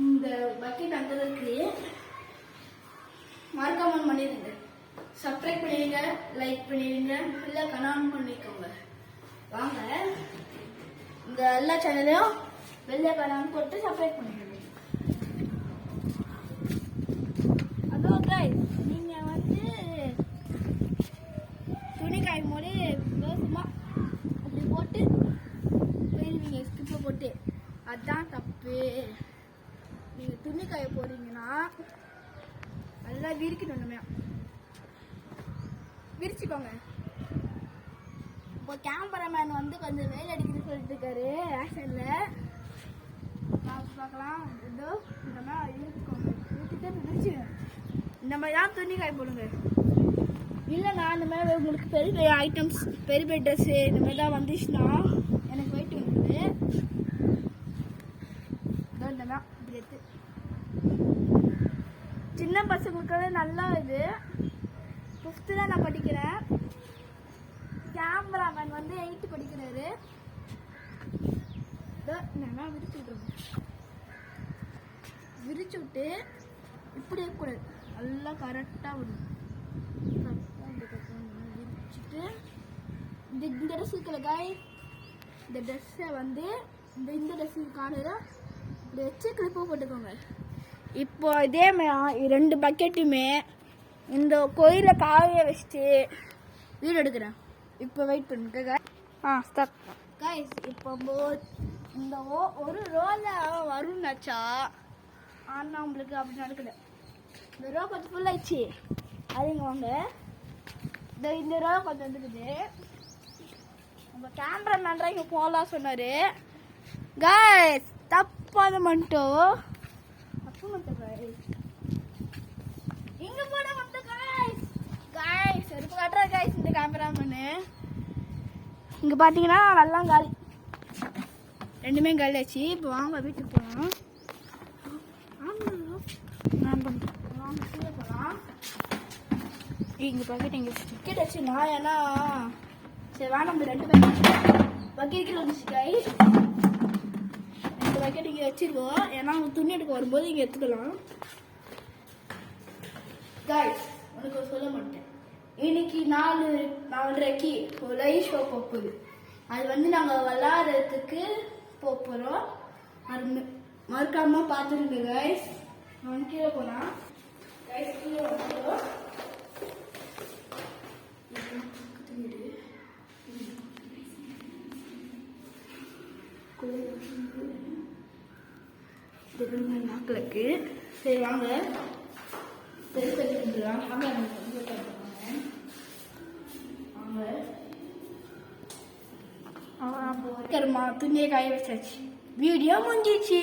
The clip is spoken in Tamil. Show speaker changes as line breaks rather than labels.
இந்த பக்கெட் அந்தளவுக்கு மறக்காம பண்ணிடுங்க. சப்ஸ்கிரைப் பண்ணிடுங்க, லைக் பண்ணிடுங்க, இல்லை கமெண்ட் பண்ணிக்கோங்க. வாங்க இந்த எல்லா சேனலையும் வெளியே கமெண்ட் போட்டு சப்ஸ்கிரைப் பண்ணிடுங்க. அதோ கைஸ், நீங்கள் வந்து துணி காயும் போது சும்மா அப்படி போட்டு போயிடுவீங்க, ஸ்கிப்பை போட்டு. அதுதான் தப்பு. நீங்கள் துணி காய போறீங்கன்னா நல்லா விரிக்கணும், விரிச்சுக்கோங்க. இப்போ கேமராமேன் வந்து கொஞ்சம் வெயில் அடிக்குதுன்னு சொல்லிட்டு இருக்காரு ஆக்ஷனில். பார்க்கலாம். ஏதோ இந்த மாதிரி இழுத்துக்கோங்க, இழுத்துட்டு விரிச்சுங்க. இந்த மாதிரி தான் துணி காய போடுங்க. இல்லைண்ணா இந்த மாதிரி உங்களுக்கு பெரிய பெரிய ஐட்டம்ஸ், பெரிய பெரிய ட்ரெஸ்ஸு இந்த மாதிரி தான் வந்துச்சுன்னா எனக்கு வெயிட் வந்துடுது. இந்த மாதிரி இப்படி எடுத்து சின்ன பசங்களுக்கு நல்லா இது 5th தான் நான் படிக்கிறேன். கேமராமேன் வந்து 8th படிக்கிறாரு. நான் விரிச்சு விட்டுருவேன். விரிச்சு விட்டு இப்படி இருக்கக்கூடாது, நல்லா கரெக்டாக விடணும். விரிச்சுட்டு இந்த ட்ரெஸ் இருக்குல்ல காய், இந்த ட்ரெஸ்ஸை வந்து இந்த ட்ரெஸ்ஸு காணுற இப்படி வச்சு கிளிப்பாக போட்டுக்கோங்க. இப்போ இதே மாதிரி 2 பக்கெட்டுமே இந்த கோயிலில் காய வச்சுட்டு வீடு எடுக்கிறேன். இப்போ வெயிட் பண்ணுங்க ஸ்டார்ட் கைஸ். இப்போ இந்த ஒரு ரோவில் வரும்னாச்சா, ஆனால் உங்களுக்கு அப்படி நடக்கல. இந்த ரோ கொஞ்சம் ஃபுல் ஆயிடுச்சு. அதுங்க வாங்க, இந்த ரோ கொஞ்சம் வந்துக்குது. உங்கள் கேமரா மேன் இங்கே போகலாம் சொன்னார். கைஸ் தப்பாத மட்டும் இங்க போட மட்டும் கைஸ் எடுப்பு காட்டுற கைஸ். இந்த கேமராமேனு இங்க பாத்தீங்கன்னா நல்லா காலி, 2மே காலி ஆச்சு. இப்போ வாங்க வீட்டுக்கு போகலாம். வாங்க கீழே போகலாம். இங்க பக்கெட் இங்க டிக்கெட் வச்சு நான் ஏன்னா சரி வேணாம். நம்ம 2 பக்கெட் வந்துச்சு கைஸ். 2 பக்கெட் இங்கே வச்சிருக்கோம். ஏன்னா அவங்க துணி எடுக்க வரும்போது இங்கே எடுத்துக்கலாம். கைஸ் உனக்கு சொல்ல மாட்டேன், இன்னைக்கு 4:30க்கு ஒரு லைவ் ஷோ போகுது. அது வந்து நாங்கள் விளாட்றதுக்கு போகிறோம். அது மறக்காம பார்த்துருங்க கைஸ். நான் கீழே போகலாம் கைஸ். கீழே வந்துடும். நாக்களுக்கு சரி வாங்க துணியை காய வச்சாச்சு. வீடியோ முடிஞ்சிச்சு.